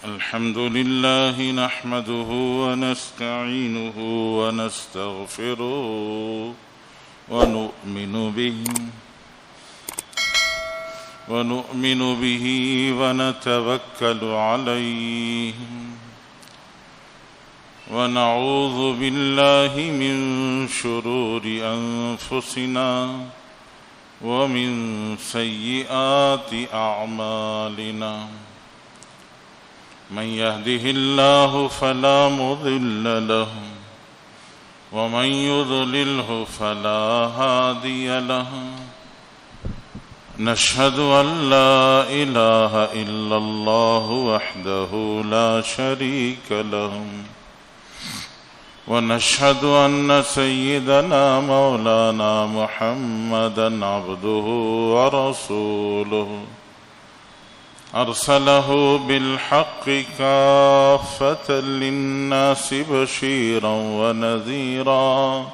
الحمد لله نحمده ونستعينه ونستغفره ونؤمن به ونتوكل عليه ونعوذ بالله من شرور أنفسنا ومن سيئات أعمالنا من يهده الله فلا مضل له ومن يضلله فلا هادي له نشهد أن لا إله إلا الله وحده لا شريك له ونشهد أن سيدنا مولانا محمدا عبده ورسوله أرسله بالحق كافة للناس بشيرا ونذيرا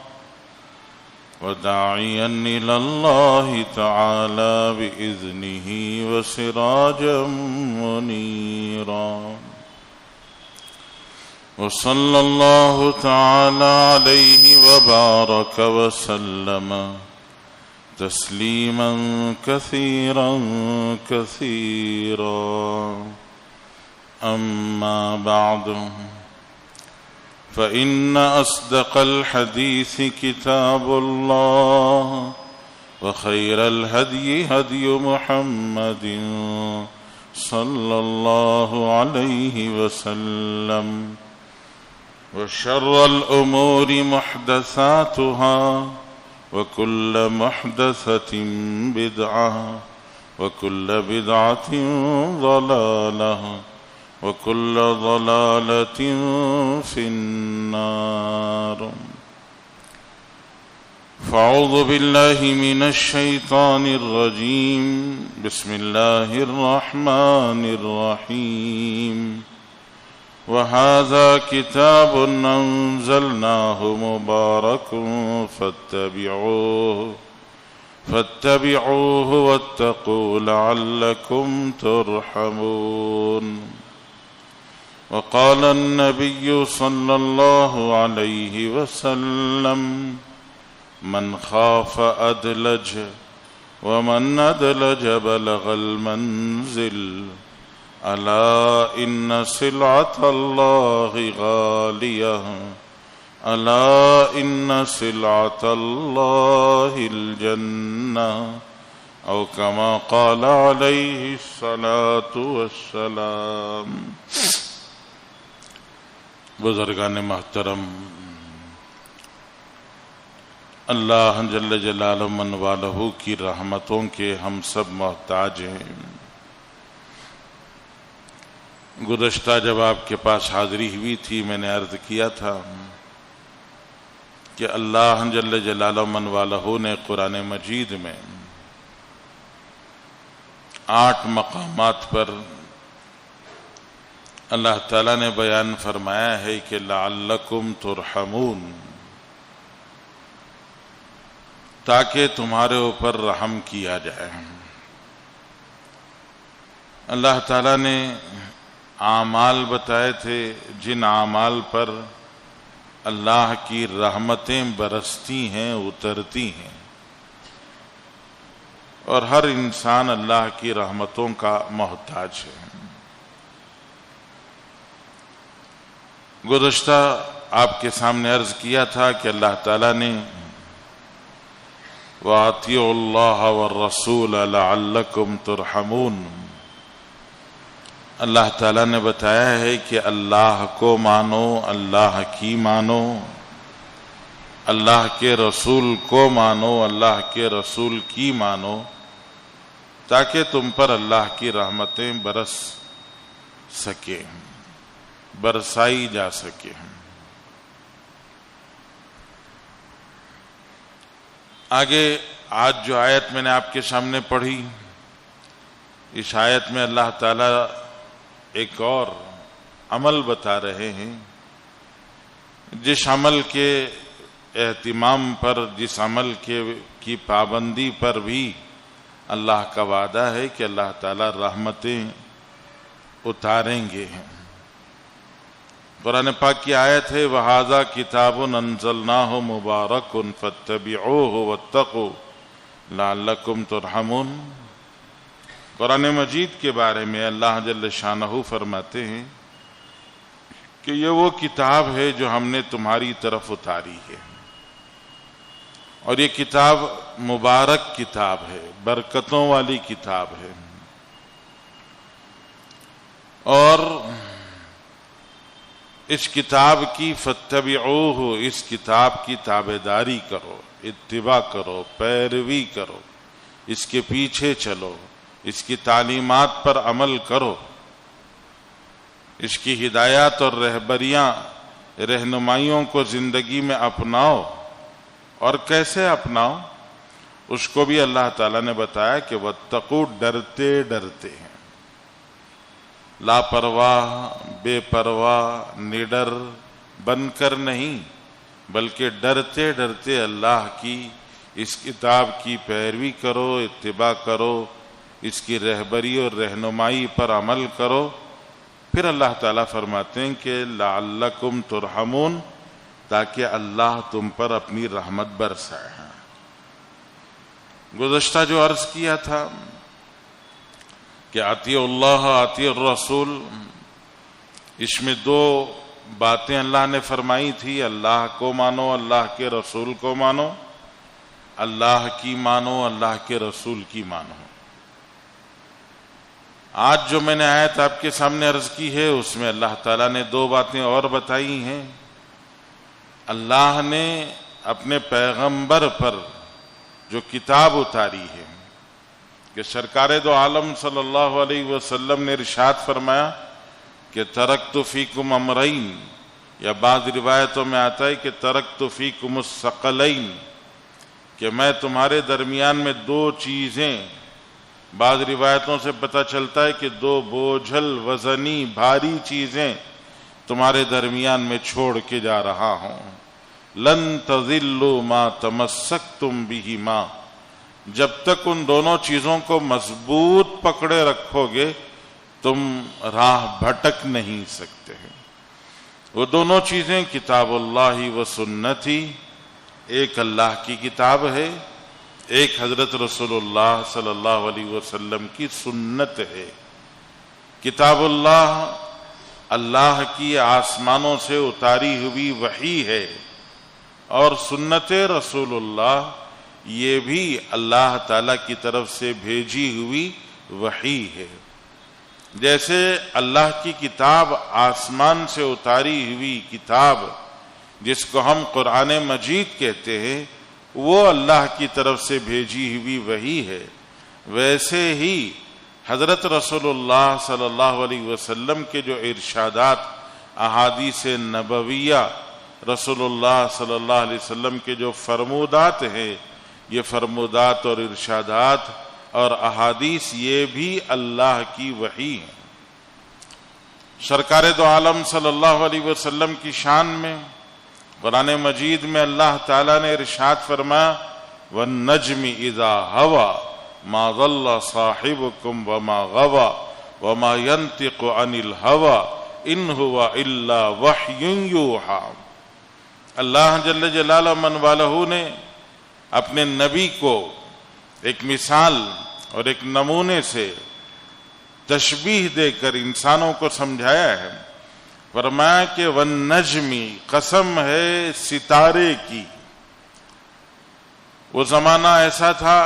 وداعيا إلى الله تعالى بإذنه وسراجا منيرا وصلى الله تعالى عليه وبارك وسلم تسليما كثيرا كثيرا أما بعد فإن أصدق الحديث كتاب الله وخير الهدي هدي محمد صلى الله عليه وسلم وشر الأمور محدثاتها وكل محدثة بدعة وكل بدعة ضلالة وكل ضلالة في النار فأعوذ بالله من الشيطان الرجيم بسم الله الرحمن الرحيم وهذا كتاب أنزلناه مبارك فاتبعوه واتقوا لعلكم ترحمون وقال النبي صلى الله عليه وسلم من خاف أدلج ومن أدلج بلغ المنزل ألا إن سلعة الله غالية ألا إن سلعة الله الجنة أو كما قال عليه الصلاة والسلام. بزرگان محترم، اللہ جل جلالہ من والہ کی رحمتوں کے ہم سب محتاج ہیں. گزشتہ جب آپ کے پاس حاضری ہوئی تھی میں نے عرض کیا تھا کہ اللہ جل جلالہ من والہ نے قرآن مجید میں 8 مقامات پر اللہ تعالیٰ نے بیان فرمایا ہے کہ لعلکم ترحمون، تاکہ تمہارے اوپر رحم کیا جائے. اللہ تعالیٰ نے اعمال بتائے تھے جن اعمال پر اللہ کی رحمتیں برستی ہیں، اترتی ہیں، اور ہر انسان اللہ کی رحمتوں کا محتاج ہے. گزشتہ آپ کے سامنے عرض کیا تھا کہ اللہ تعالیٰ نے وَأَطِيعُوا اللَّهَ وَالرَّسُولَ لَعَلَّكُمْ تُرْحَمُونَ، اللہ تعالیٰ نے بتایا ہے کہ اللہ کو مانو، اللہ کی مانو، اللہ کے رسول کو مانو، اللہ کے رسول کی مانو، تاکہ تم پر اللہ کی رحمتیں برس سکیں، برسائی جا سکے. آگے آج جو آیت میں نے آپ کے سامنے پڑھی، اس آیت میں اللہ تعالیٰ ایک اور عمل بتا رہے ہیں جس عمل کے اہتمام پر، جس عمل کی پابندی پر بھی اللہ کا وعدہ ہے کہ اللہ تعالیٰ رحمتیں اتاریں گے۔ قرآن پاک کی آیت ہے وَهَذَا كِتَابٌ أَنزَلْنَاهُ مُبَارَكٌ فَاتَّبِعُوهُ وَاتَّقُوا لَعَلَّكُمْ تُرْحَمُونَ۔ قرآن مجید کے بارے میں اللہ جل شانہ فرماتے ہیں کہ یہ وہ کتاب ہے جو ہم نے تمہاری طرف اتاری ہے، اور یہ کتاب مبارک کتاب ہے، برکتوں والی کتاب ہے، اور اس کتاب کی فاتبعوہ، اس کتاب کی تابعداری کرو، اتباع کرو، پیروی کرو، اس کے پیچھے چلو، اس کی تعلیمات پر عمل کرو، اس کی ہدایات اور رہنمائیوں کو زندگی میں اپناؤ۔ اور کیسے اپناؤ اس کو بھی اللہ تعالیٰ نے بتایا کہ واتقوا، ڈرتے ڈرتے ہیں، لاپرواہ، بے پرواہ، نڈر بن کر نہیں، بلکہ ڈرتے ڈرتے اللہ کی اس کتاب کی پیروی کرو، اتباع کرو، اس کی رہبری اور رہنمائی پر عمل کرو۔ پھر اللہ تعالیٰ فرماتے ہیں کہ لعلکم ترحمون، تاکہ اللہ تم پر اپنی رحمت برسائے۔ گزشتہ جو عرض کیا تھا کہ اطیعوا اللہ اطیعوا الرسول، اس میں دو باتیں اللہ نے فرمائی تھی، اللہ کو مانو، اللہ کے رسول کو مانو، اللہ کی مانو، اللہ کے رسول کی مانو۔ آج جو میں نے آیت آپ کے سامنے عرض کی ہے اس میں اللہ تعالیٰ نے دو باتیں اور بتائی ہیں۔ اللہ نے اپنے پیغمبر پر جو کتاب اتاری ہے، کہ سرکار دو عالم صلی اللہ علیہ وسلم نے ارشاد فرمایا کہ ترکت فیکم امرین، یا بعض روایتوں میں آتا ہے کہ ترکت فیکم الثقلین، کہ میں تمہارے درمیان میں دو چیزیں، بعض روایتوں سے پتہ چلتا ہے کہ دو بوجھل وزنی بھاری چیزیں تمہارے درمیان میں چھوڑ کے جا رہا ہوں۔ لن تضلوا ما تمسکتم بہما، جب تک ان دونوں چیزوں کو مضبوط پکڑے رکھو گے تم راہ بھٹک نہیں سکتے۔ وہ دونوں چیزیں کتاب اللہ و سنتی، ایک اللہ کی کتاب ہے، ایک حضرت رسول اللہ صلی اللہ علیہ وسلم کی سنت ہے۔ کتاب اللہ اللہ کی آسمانوں سے اتاری ہوئی وحی ہے، اور سنت رسول اللہ یہ بھی اللہ تعالی کی طرف سے بھیجی ہوئی وحی ہے۔ جیسے اللہ کی کتاب آسمان سے اتاری ہوئی کتاب جس کو ہم قرآن مجید کہتے ہیں وہ اللہ کی طرف سے بھیجی ہوئی وحی ہے، ویسے ہی حضرت رسول اللہ صلی اللہ علیہ وسلم کے جو ارشادات، احادیث نبویہ، رسول اللہ صلی اللہ علیہ وسلم کے جو فرمودات ہیں، یہ فرمودات اور ارشادات اور احادیث یہ بھی اللہ کی وحی ہیں۔ سرکار دو عالم صلی اللہ علیہ وسلم کی شان میں قرآن مجید میں اللہ تعالیٰ نے ارشاد فرمایا وَالنَّجْمِ إِذَا هَوَى مَا ضَلَّ صَاحِبُكُمْ وَمَا غَوَى وَمَا يَنْطِقُ عَنِ الْهَوَى إِنْ هُوَ إِلَّا وَحْيٌ يُوحَى۔ اللہ جل جلالہ من والہ نے اپنے نبی کو ایک مثال اور ایک نمونے سے تشبیہ دے کر انسانوں کو سمجھایا ہے۔ فرمایا کہ وَالنَّجْمِ، قسم ہے ستارے کی۔ وہ زمانہ ایسا تھا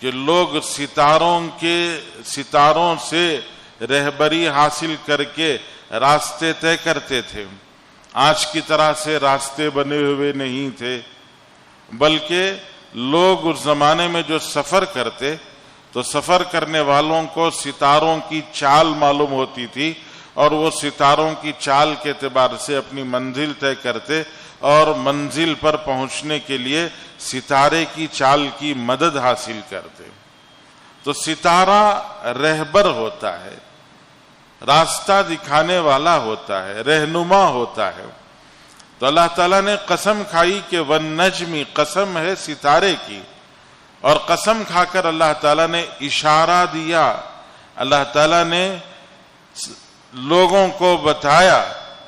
کہ لوگ ستاروں سے رہبری حاصل کر کے راستے طے کرتے تھے۔ آج کی طرح سے راستے بنے ہوئے نہیں تھے، بلکہ لوگ اس زمانے میں جو سفر کرتے تو سفر کرنے والوں کو ستاروں کی چال معلوم ہوتی تھی، اور وہ ستاروں کی چال کے اعتبار سے اپنی منزل طے کرتے، اور منزل پر پہنچنے کے لیے ستارے کی چال کی مدد حاصل کرتے۔ تو ستارہ رہبر ہوتا ہے، راستہ دکھانے والا ہوتا ہے، رہنما ہوتا ہے۔ تو اللہ تعالیٰ نے قسم کھائی کہ وَالنَّجْمِ، قسم ہے ستارے کی، اور قسم کھا کر اللہ تعالیٰ نے اشارہ دیا، اللہ تعالیٰ نے لوگوں کو بتایا،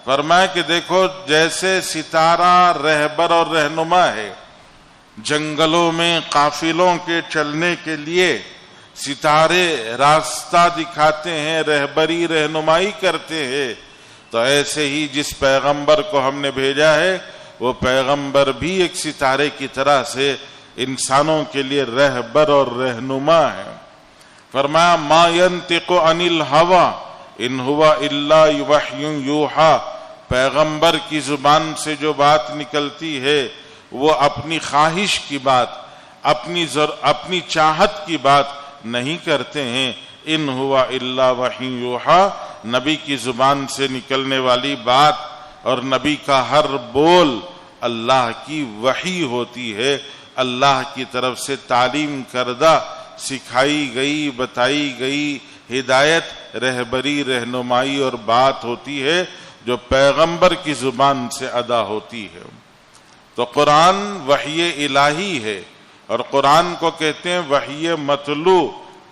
فرمایا کہ دیکھو جیسے ستارہ رہبر اور رہنما ہے، جنگلوں میں قافلوں کے چلنے کے لیے ستارے راستہ دکھاتے ہیں، رہبری رہنمائی کرتے ہیں، تو ایسے ہی جس پیغمبر کو ہم نے بھیجا ہے وہ پیغمبر بھی ایک ستارے کی طرح سے انسانوں کے لیے رہبر اور رہنما ہے۔ فرمایا ما ينطق عن الهوى ان هو الا وحی یوحی، پیغمبر کی زبان سے جو بات نکلتی ہے وہ اپنی خواہش کی بات، اپنی چاہت کی بات نہیں کرتے ہیں۔ ان ہوا الا وحی یوحی، نبی کی زبان سے نکلنے والی بات اور نبی کا ہر بول اللہ کی وحی ہوتی ہے، اللہ کی طرف سے تعلیم کردہ، سکھائی گئی، بتائی گئی ہدایت، رہبری، رہنمائی اور بات ہوتی ہے جو پیغمبر کی زبان سے ادا ہوتی ہے۔ تو قرآن وحی الہی ہے، اور قرآن کو کہتے ہیں وحی متلو،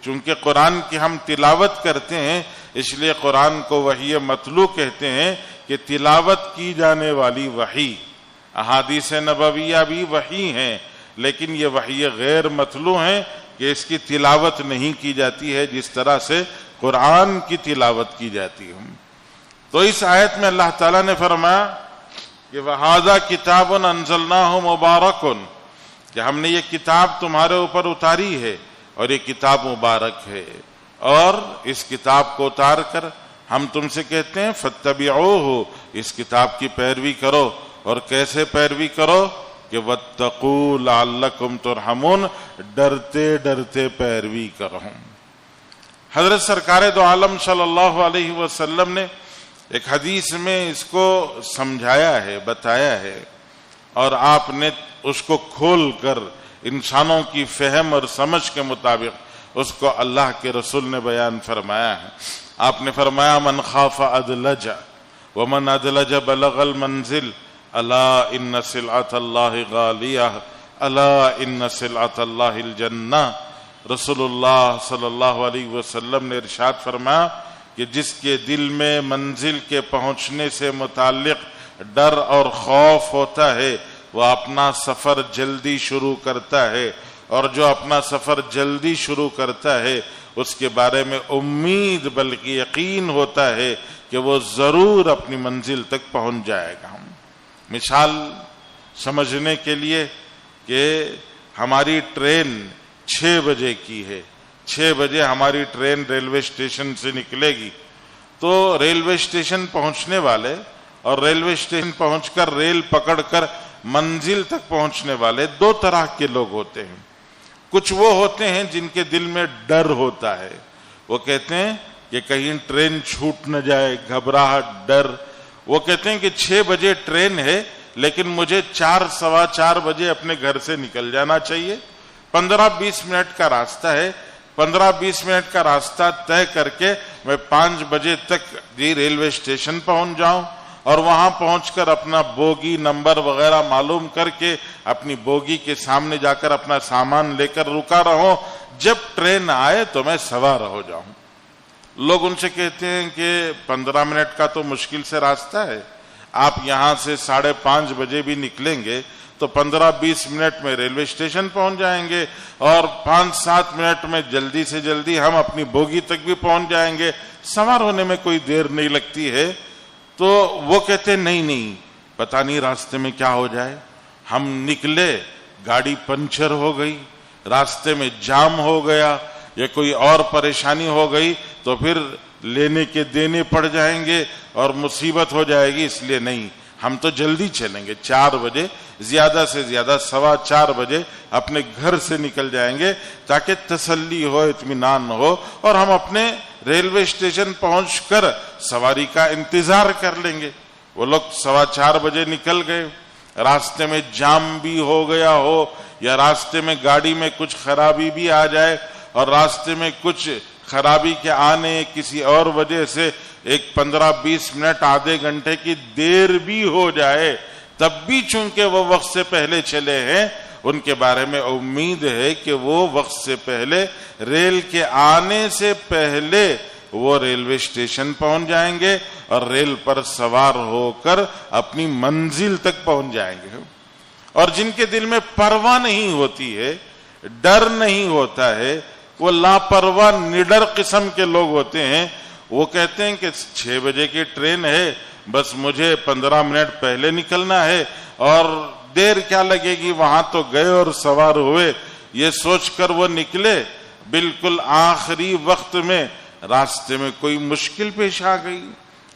چونکہ قرآن کی ہم تلاوت کرتے ہیں اس لیے قرآن کو وحی متلو کہتے ہیں کہ تلاوت کی جانے والی وحی۔ احادیث نبویہ بھی وحی ہیں، لیکن یہ وحی غیر متلو ہیں کہ اس کی تلاوت نہیں کی جاتی ہے جس طرح سے قرآن کی تلاوت کی جاتی ہے۔ تو اس آیت میں اللہ تعالیٰ نے فرمایا کہ وَهَذَا كِتَابٌ أَنزَلْنَاهُ مُبَارَكٌ، کہ ہم نے یہ کتاب تمہارے اوپر اتاری ہے اور یہ کتاب مبارک ہے، اور اس کتاب کو اتار کر ہم تم سے کہتے ہیں فَاتَّبِعُوهُ، اس کتاب کی پیروی کرو، اور کیسے پیروی کرو کہ وَاتَّقُوا لَعَلَّكُمْ تُرْحَمُونَ، ڈرتے ڈرتے پیروی کرو۔ حضرت سرکار دو عالم صلی اللہ علیہ وسلم نے ایک حدیث میں اس کو سمجھایا ہے، بتایا ہے، اور آپ نے اس کو کھول کر انسانوں کی فہم اور سمجھ کے مطابق اس کو اللہ کے رسول نے بیان فرمایا ہے۔ آپ نے فرمایا من خاف ادلج ومن ادلج بلغ المنزل، الا ان سلعۃ اللہ غالیہ، الا ان سلعۃ اللہ الجنہ۔ رسول اللہ صلی اللہ علیہ وسلم نے ارشاد فرمایا کہ جس کے دل میں منزل کے پہنچنے سے متعلق ڈر اور خوف ہوتا ہے وہ اپنا سفر جلدی شروع کرتا ہے، اور جو اپنا سفر جلدی شروع کرتا ہے اس کے بارے میں امید بلکہ یقین ہوتا ہے کہ وہ ضرور اپنی منزل تک پہنچ جائے گا۔ مثال سمجھنے کے لیے کہ ہماری ٹرین 6 بجے کی ہے، 6 بجے ہماری ٹرین ریلوے اسٹیشن سے نکلے گی، تو ریلوے اسٹیشن پہنچنے والے اور ریلوے اسٹیشن پہنچ کر ریل پکڑ کر منزل تک پہنچنے والے 2 طرح کے لوگ ہوتے ہیں۔ کچھ وہ ہوتے ہیں جن کے دل میں ڈر ہوتا ہے، وہ کہتے ہیں کہ کہیں ٹرین چھوٹ نہ جائے، گھبراہٹ، ڈر۔ وہ کہتے ہیں کہ 6 بجے ٹرین ہے لیکن مجھے 4 سوا 4 بجے اپنے گھر سے نکل جانا چاہیے، 15-20 منٹ کا راستہ ہے، 15-20 منٹ کا راستہ طے کر کے میں 5 بجے تک ریلوے اسٹیشن پہنچ جاؤں، اور وہاں پہنچ کر اپنا بوگی نمبر وغیرہ معلوم کر کے اپنی بوگی کے سامنے جا کر اپنا سامان لے کر رکا رہوں، جب ٹرین آئے تو میں سوار ہو جاؤں۔ لوگ ان سے کہتے ہیں کہ 15 منٹ کا تو مشکل سے راستہ ہے، آپ یہاں سے 5:30 بجے بھی نکلیں گے تو 15-20 منٹ میں ریلوے اسٹیشن پہنچ جائیں گے، اور 5-7 منٹ میں جلدی سے جلدی ہم اپنی بوگی تک بھی پہنچ جائیں گے، سوار ہونے میں کوئی دیر نہیں لگتی ہے۔ تو وہ کہتے ہیں نہیں، پتہ نہیں راستے میں کیا ہو جائے۔ ہم نکلے، گاڑی پنچر ہو گئی، راستے میں جام ہو گیا یا کوئی اور پریشانی ہو گئی تو پھر لینے کے دینے پڑ جائیں گے اور مصیبت ہو جائے گی، اس لیے نہیں، ہم تو جلدی چلیں گے، 4 بجے زیادہ سے زیادہ 4:15 بجے اپنے گھر سے نکل جائیں گے تاکہ تسلی ہو، اطمینان ہو، اور ہم اپنے ریلوے اسٹیشن پہنچ کر سواری کا انتظار کر لیں گے۔ وہ لوگ 4:15 بجے نکل گئے، راستے میں جام بھی ہو گیا ہو یا راستے میں گاڑی میں کچھ خرابی بھی آ جائے، اور راستے میں کچھ خرابی کے آنے کسی اور وجہ سے 15-20 منٹ آدھے گھنٹے کی دیر بھی ہو جائے، تب بھی چونکہ وہ وقت سے پہلے چلے ہیں ان کے بارے میں امید ہے کہ وہ وقت سے پہلے، ریل کے آنے سے پہلے وہ ریلوے اسٹیشن پہنچ جائیں گے اور ریل پر سوار ہو کر اپنی منزل تک پہنچ جائیں گے۔ اور جن کے دل میں پرواہ نہیں ہوتی ہے، ڈر نہیں ہوتا ہے، وہ لاپرواہ نڈر قسم کے لوگ ہوتے ہیں، وہ کہتے ہیں کہ 6 بجے کی ٹرین ہے، بس مجھے 15 منٹ پہلے نکلنا ہے اور دیر کیا لگے گی، وہاں تو گئے اور سوار ہوئے، یہ سوچ کر وہ نکلے۔ بالکل آخری وقت میں راستے میں کوئی مشکل پیش آ گئی،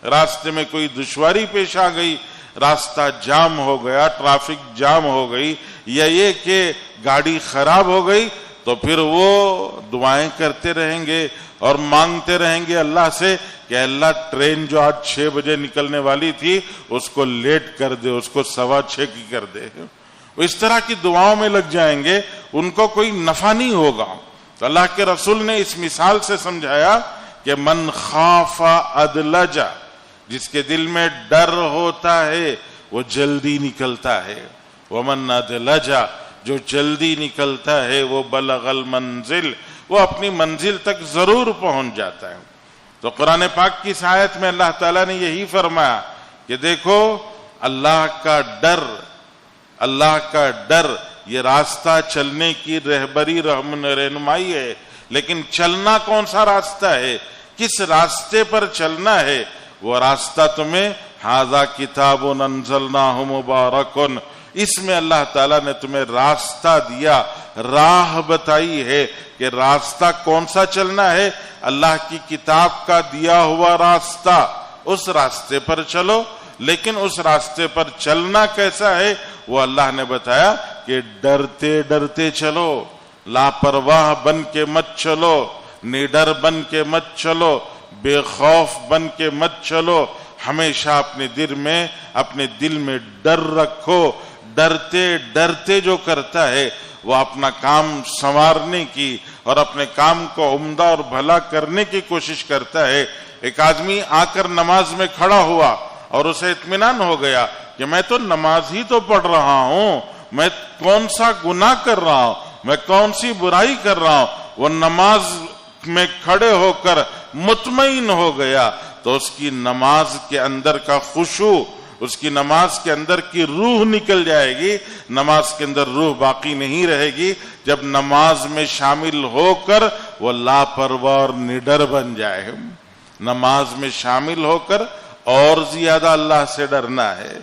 راستے میں کوئی دشواری پیش آ گئی، راستہ جام ہو گیا، ٹریفک جام ہو گئی، یا یہ کہ گاڑی خراب ہو گئی، تو پھر وہ دعائیں کرتے رہیں گے اور مانگتے رہیں گے اللہ سے کہ اللہ ٹرین جو آج 6 بجے نکلنے والی تھی اس کو لیٹ کر دے، اس کو 6:15 کی کر دے۔ وہ اس طرح کی دعاؤں میں لگ جائیں گے، ان کو کوئی نفع نہیں ہوگا۔ تو اللہ کے رسول نے اس مثال سے سمجھایا کہ من خاف ادلج، جس کے دل میں ڈر ہوتا ہے وہ جلدی نکلتا ہے، ومن ادلج، جو جلدی نکلتا ہے وہ بلغ المنزل، وہ اپنی منزل تک ضرور پہنچ جاتا ہے۔ تو قرآن پاک کی اس آیت میں اللہ تعالیٰ نے یہی فرمایا کہ دیکھو اللہ کا ڈر یہ راستہ چلنے کی رہبری رہنمائی ہے، لیکن چلنا کون سا راستہ ہے، کس راستے پر چلنا ہے، وہ راستہ تمہیں ھذا کتاب انزلناہ مبارک، اس میں اللہ تعالیٰ نے تمہیں راستہ دیا، راہ بتائی ہے کہ راستہ کون سا چلنا ہے، اللہ کی کتاب کا دیا ہوا راستہ، اس راستے پر چلو۔ لیکن اس راستے پر چلنا کیسا ہے وہ اللہ نے بتایا کہ ڈرتے ڈرتے چلو، لاپرواہ بن کے مت چلو، نڈر بن کے مت چلو، بے خوف بن کے مت چلو، ہمیشہ اپنے دل میں ڈر رکھو۔ ڈرتے ڈرتے جو کرتا ہے وہ اپنا کام سنوارنے کی اور اپنے کام کو عمدہ اور بھلا کرنے کی کوشش کرتا ہے۔ ایک آدمی آ کر نماز میں کھڑا ہوا اور اسے اطمینان ہو گیا کہ میں تو نماز ہی تو پڑھ رہا ہوں، میں کون سا گناہ کر رہا ہوں، میں کون سی برائی کر رہا ہوں، وہ نماز میں کھڑے ہو کر مطمئن ہو گیا، تو اس کی نماز کے اندر کا خشوع، اس کی نماز کے اندر کی روح نکل جائے گی، نماز کے اندر روح باقی نہیں رہے گی۔ جب نماز میں شامل ہو کر وہ لاپرواہ اور نڈر بن جائے، نماز میں شامل ہو کر اور زیادہ اللہ سے ڈرنا ہے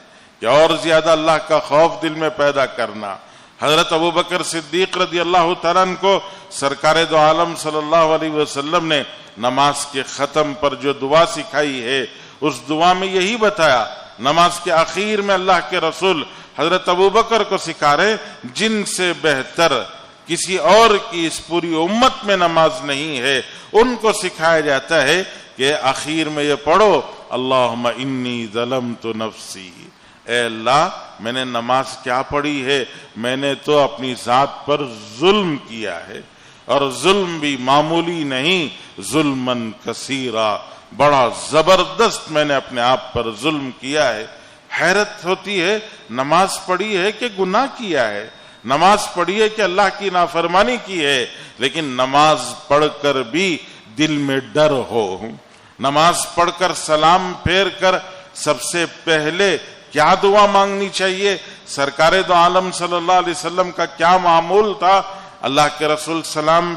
کہ اور زیادہ اللہ کا خوف دل میں پیدا کرنا۔ حضرت ابوبکر صدیق رضی اللہ تعالیٰ عنہ کو سرکار دو عالم صلی اللہ علیہ وسلم نے نماز کے ختم پر جو دعا سکھائی ہے، اس دعا میں یہی بتایا، نماز کے آخر میں اللہ کے رسول حضرت ابوبکر کو سکھا رہے، جن سے بہتر کسی اور کی اس پوری امت میں نماز نہیں ہے، ان کو سکھایا جاتا ہے کہ آخر میں یہ پڑھو، اللہم انی ظلمت نفسی، اے اللہ میں نے نماز کیا پڑھی ہے، میں نے تو اپنی ذات پر ظلم کیا ہے، اور ظلم بھی معمولی نہیں، ظلمن کثیرا، بڑا زبردست میں نے اپنے آپ پر ظلم کیا ہے۔ حیرت ہوتی ہے، نماز پڑھی ہے کہ گناہ کیا ہے، نماز پڑھی ہے کہ اللہ کی نافرمانی کی ہے، لیکن نماز پڑھ کر بھی دل میں ڈر ہو۔ نماز پڑھ کر سلام پھیر کر سب سے پہلے کیا دعا مانگنی چاہیے، سرکار دو عالم صلی اللہ علیہ وسلم کا کیا معمول تھا، اللہ کے رسول سلام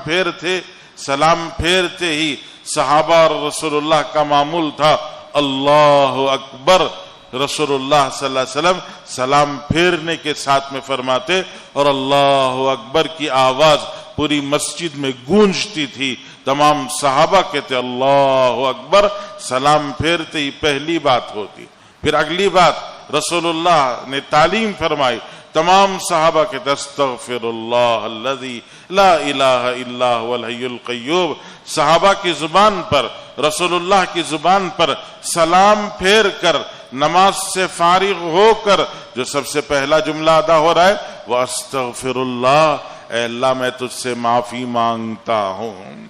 پھیرتے ہی صحابہ اور رسول اللہ کا معمول تھا اللہ اکبر۔ رسول اللہ صلی اللہ علیہ وسلم سلام پھیرنے کے ساتھ میں فرماتے اور اللہ اکبر کی آواز پوری مسجد میں گونجتی تھی، تمام صحابہ کہتے اللہ اکبر، سلام پھیرتے ہی پہلی بات ہوتی۔ پھر اگلی بات رسول اللہ نے تعلیم فرمائی، تمام صحابہ کہتے استغفر اللہ الذی لا الہ الا هو الحی القیوم۔ صحابہ کی زبان پر، رسول اللہ کی زبان پر سلام پھیر کر نماز سے فارغ ہو کر جو سب سے پہلا جملہ ادا ہو رہا ہے وہ استغفر اللہ، اے اللہ میں تجھ سے معافی مانگتا ہوں۔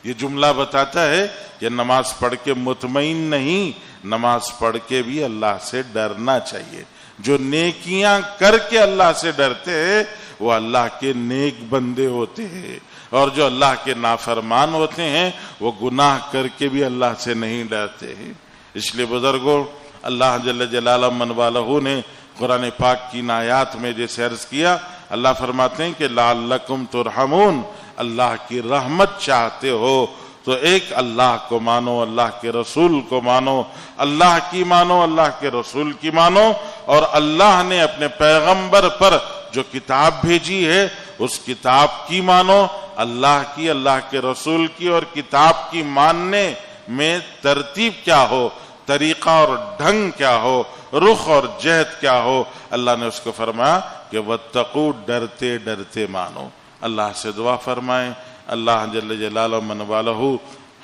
یہ جملہ بتاتا ہے کہ نماز پڑھ کے مطمئن نہیں، نماز پڑھ کے بھی اللہ سے ڈرنا چاہیے۔ جو نیکیاں کر کے اللہ سے ڈرتے ہیں وہ اللہ کے نیک بندے ہوتے ہیں، اور جو اللہ کے نافرمان ہوتے ہیں وہ گناہ کر کے بھی اللہ سے نہیں ڈرتے ہیں۔ اس لیے بزرگوں، اللہ جل جلالہ من والہ نے قرآن پاک کی آیات میں جیسے عرض کیا، اللہ فرماتے ہیں کہ لعلکم ترحمون، اللہ کی رحمت چاہتے ہو تو ایک اللہ کو مانو، اللہ کے رسول کو مانو، اللہ کی مانو، اللہ کے رسول کی مانو، اور اللہ نے اپنے پیغمبر پر جو کتاب بھیجی ہے اس کتاب کی مانو، اللہ کی، اللہ کے رسول کی، اور کتاب کی ماننے میں ترتیب کیا ہو، طریقہ اور ڈھنگ کیا ہو، رخ اور جہد کیا ہو، اللہ نے اس کو فرمایا کہ واتقوا، ڈرتے ڈرتے مانو۔ اللہ سے دعا فرمائیں اللہ جل جلالہ من والہ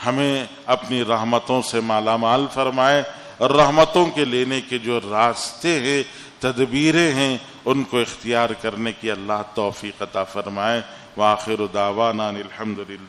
ہمیں اپنی رحمتوں سے مالا مال فرمائے، اور رحمتوں کے لینے کے جو راستے ہیں، تدبیریں ہیں، ان کو اختیار کرنے کی اللہ توفیق عطا فرمائے۔ وآخر دعوانا الحمدللہ۔